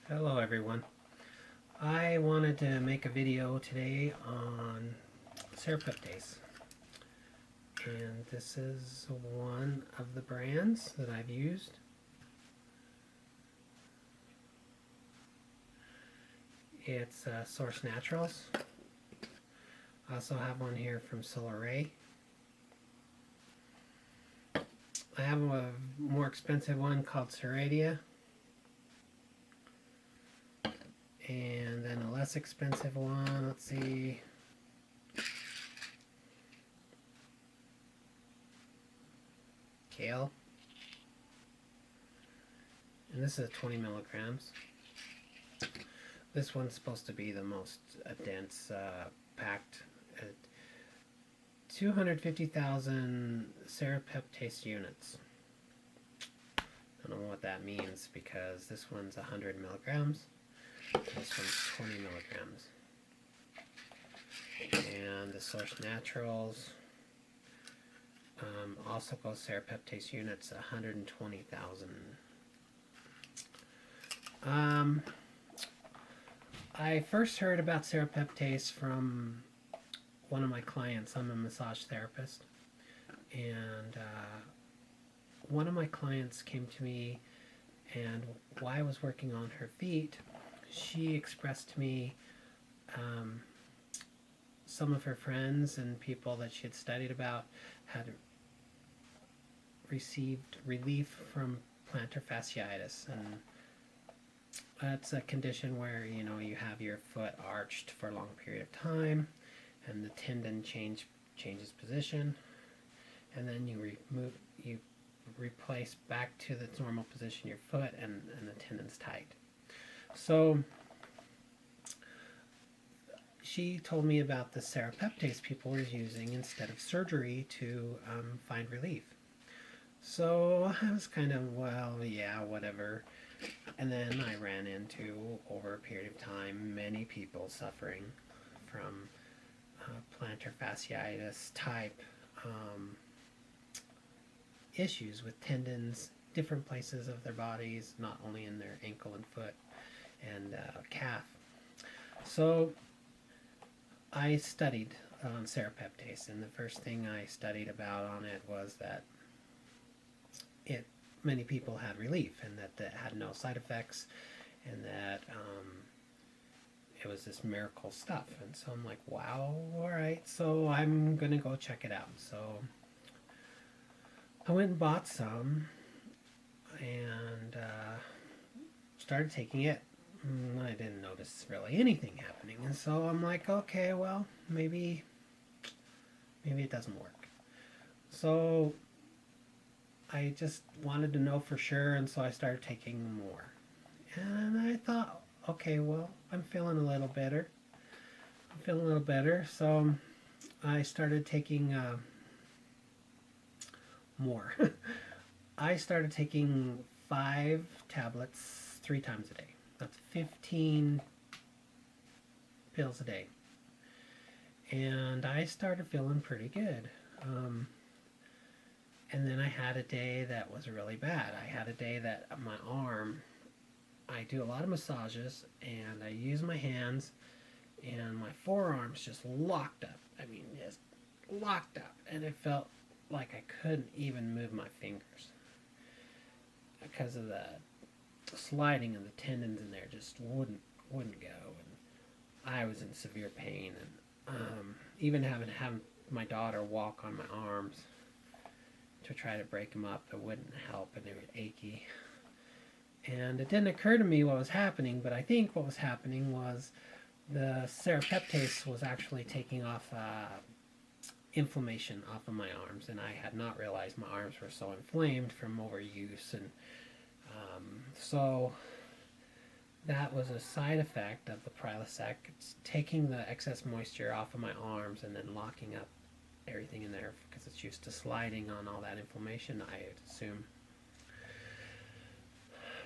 Hello everyone. I wanted to make a video today on Serrapeptase, and this is one of the brands that I've used. It's Source Naturals. I also have one here from Solaray. I have a more expensive one called Sciatica, and then a less expensive one, let's see, Kale, and this is 20 milligrams. This one's supposed to be the most dense, packed, 250,000 Serrapeptase units. Don't know what that means because this one's 100 milligrams, this one's 20 milligrams. And the Source Naturals also goes Serrapeptase units, 120,000. I first heard about Serrapeptase from one of my clients. I'm a massage therapist, and one of my clients came to me, and while I was working on her feet, she expressed to me some of her friends and people that she had studied about had received relief from plantar fasciitis, and that's a condition where you have your foot arched for a long period of time, and the tendon changes position, and then you replace back to the normal position your foot, and the tendon's tight. So she told me about the Serrapeptase people were using instead of surgery to find relief. So I was kind of, well, yeah, whatever. And then I ran into, over a period of time, many people suffering from plantar fasciitis type issues with tendons, different places of their bodies, not only in their ankle and foot and calf. So I studied on Serrapeptase, and the first thing I studied about on it was that many people had relief, and that it had no side effects, and that it was this miracle stuff. And so I'm like, wow, all right, so I'm gonna go check it out. So I went and bought some, and started taking it. I didn't notice really anything happening, and so I'm like, okay, well, maybe it doesn't work. So I just wanted to know for sure, and so I started taking more. And I thought, okay, well, I'm feeling a little better. So I started taking more. I started taking 5 tablets 3 times a day. That's 15 pills a day. And I started feeling pretty good. And then I had a day that was really bad. I had a day that my arm, I do a lot of massages, and I use my hands, and my forearms just locked up. I mean, just locked up. And it felt like I couldn't even move my fingers because of the sliding of the tendons in there just wouldn't go. And I was in severe pain, and even having my daughter walk on my arms to try to break them up, it wouldn't help, and they were achy. And it didn't occur to me what was happening, but I think what was happening was the Serrapeptase was actually taking off inflammation off of my arms, and I had not realized my arms were so inflamed from overuse. And so that was a side effect of the Prilosec. It's taking the excess moisture off of my arms and then locking up everything in there because it's used to sliding on all that inflammation, I assume.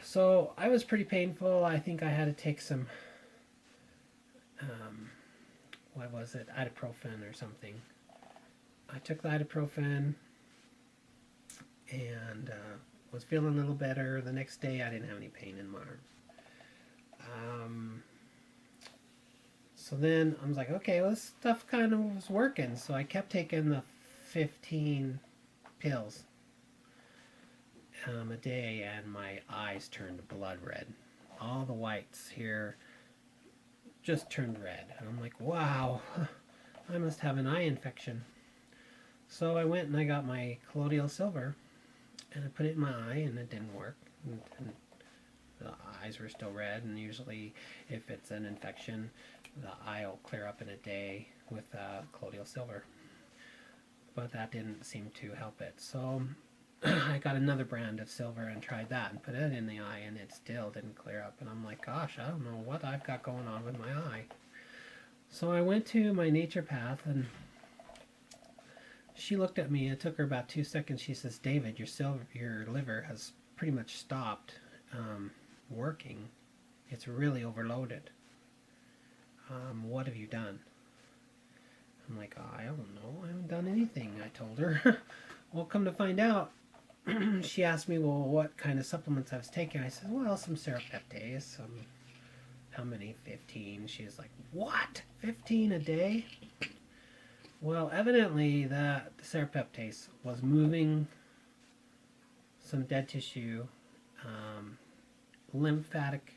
So I was pretty painful. I think I had to take some what was it, ibuprofen or something. I took the ibuprofen and was feeling a little better. The next day I didn't have any pain in my arms. Um, so then I was like, okay, well, this stuff kind of was working. So I kept taking the 15 pills a day, and my eyes turned blood red. All the whites here just turned red. And I'm like, wow, I must have an eye infection. So I went and I got my colloidal silver and I put it in my eye, and it didn't work. And the eyes were still red, and usually if it's an infection, the eye will clear up in a day with colloidal silver. But that didn't seem to help it. So I got another brand of silver and tried that and put it in the eye, and it still didn't clear up. And I'm like, gosh, I don't know what I've got going on with my eye. So I went to my naturopath, and she looked at me. It took her about 2 seconds. She says, David, your liver has pretty much stopped working. It's really overloaded. What have you done? I'm like, I don't know. I haven't done anything, I told her. Well, come to find out, she asked me, well, what kind of supplements I was taking. I said, well, some Serrapeptase. How many? 15. She was like, what? 15 a day? Well, evidently that the Serrapeptase was moving some dead tissue, lymphatic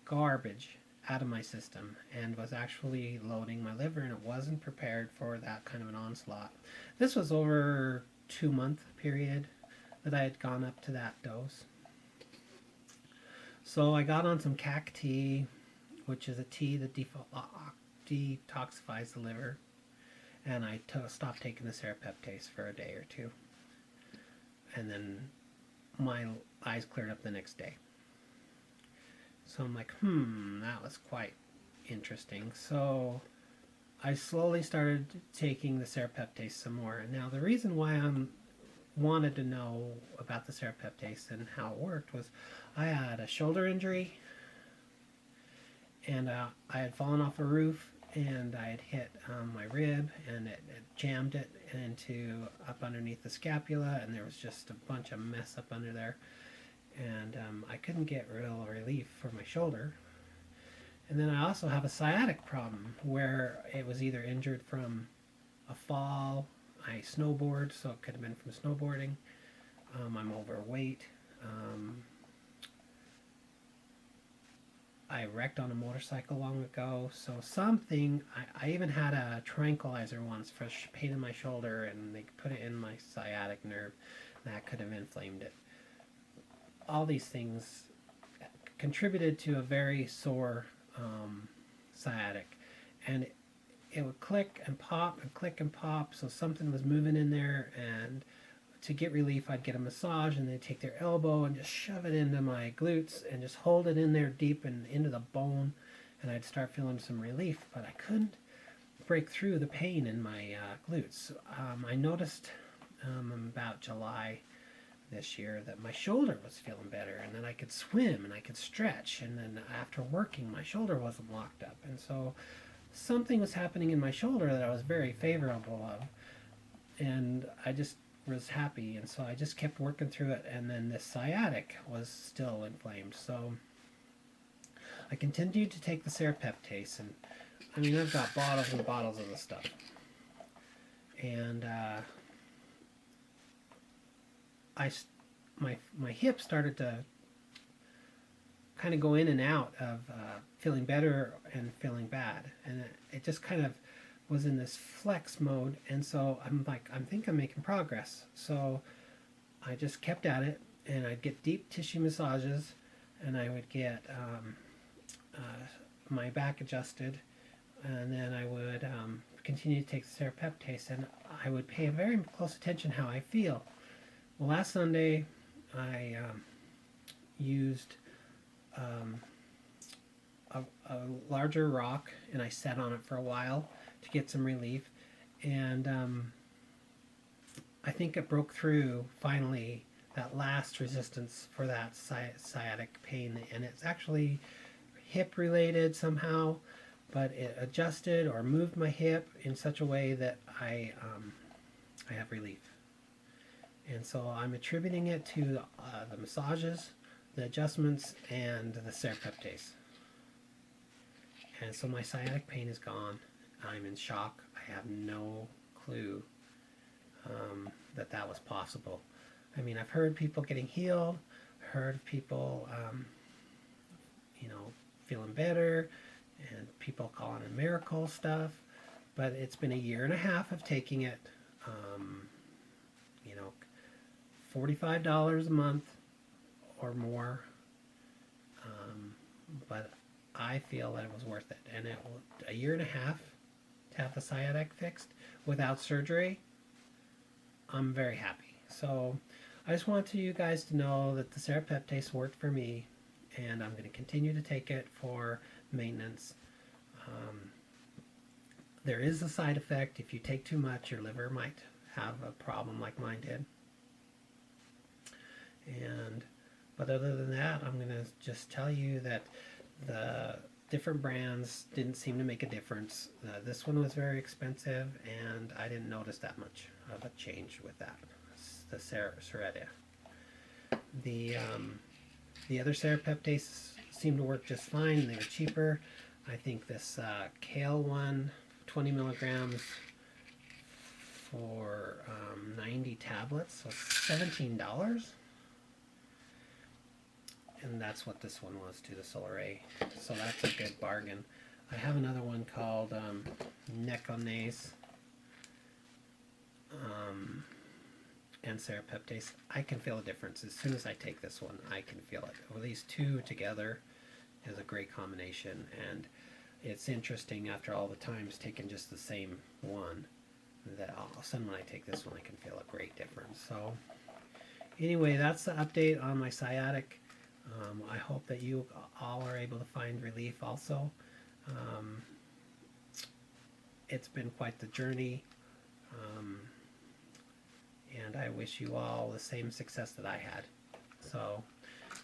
garbage out of my system, and was actually loading my liver, and it wasn't prepared for that kind of an onslaught. This was over a 2-month period that I had gone up to that dose. So I got on some CAC tea, which is a tea that detoxifies the liver, and I stopped taking the Serrapeptase for a day or two, and then my eyes cleared up the next day. So I'm like, that was quite interesting. So I slowly started taking the Serrapeptase some more. And now the reason why I wanted to know about the Serrapeptase and how it worked was I had a shoulder injury, and I had fallen off a roof, and I had hit my rib, and it jammed it into up underneath the scapula, and there was just a bunch of mess up under there. And I couldn't get real relief for my shoulder. And then I also have a sciatic problem where it was either injured from a fall. I snowboard, so it could have been from snowboarding. I'm overweight. I wrecked on a motorcycle long ago, so something. I even had a tranquilizer once for pain in my shoulder, and they put it in my sciatic nerve. That could have inflamed it. All these things contributed to a very sore sciatic, and it would click and pop and click and pop, so something was moving in there. And to get relief, I'd get a massage, and they'd take their elbow and just shove it into my glutes and just hold it in there deep and into the bone, and I'd start feeling some relief. But I couldn't break through the pain in my glutes. I noticed about July this year that my shoulder was feeling better, and then I could swim and I could stretch, and then after working my shoulder wasn't locked up. And so something was happening in my shoulder that I was very favorable of, and I just was happy. And so I just kept working through it, and then this sciatic was still inflamed. So I continued to take the Serrapeptase, and I mean, I've got bottles and bottles of the stuff, and my hip started to kind of go in and out of feeling better and feeling bad, and it just kind of was in this flex mode. And so I'm like, I think I'm making progress. So I just kept at it, and I'd get deep tissue massages, and I would get my back adjusted, and then I would continue to take the Serrapeptase, and I would pay very close attention how I feel. Well, last Sunday, I used a larger rock, and I sat on it for a while to get some relief. And I think it broke through, finally, that last resistance for that sciatic pain. And it's actually hip-related somehow, but it adjusted or moved my hip in such a way that I have relief. And so I'm attributing it to the massages, the adjustments and the Serrapeptase. And so my sciatic pain is gone. I'm in shock. I have no clue that that was possible. I mean, I've heard people getting healed, heard people, you know, feeling better, and people calling it miracle stuff. But it's been a year and a half of taking it. You know, $45 a month or more. But I feel that it was worth it. And a year and a half to have the sciatic fixed without surgery, I'm very happy. So I just want you guys to know that the Serrapeptase worked for me, and I'm going to continue to take it for maintenance. There is a side effect. If you take too much, your liver might have a problem like mine did. But other than that, I'm going to just tell you that the different brands didn't seem to make a difference. This one was very expensive, and I didn't notice that much of a change with that. The Serrapeptase. The other Serrapeptase seemed to work just fine, and they were cheaper. I think this kale one, 20 milligrams for 90 tablets was $17. And that's what this one was too, the Solaré. So that's a good bargain. I have another one called Neconase and Serrapeptase. I can feel a difference. As soon as I take this one, I can feel it. Well, these two together is a great combination. And it's interesting, after all the times taking just the same one, that all of a sudden when I take this one, I can feel a great difference. So anyway, that's the update on my sciatic. I hope that you all are able to find relief also. It's been quite the journey, and I wish you all the same success that I had. So,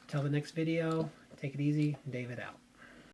till the next video, take it easy. David out.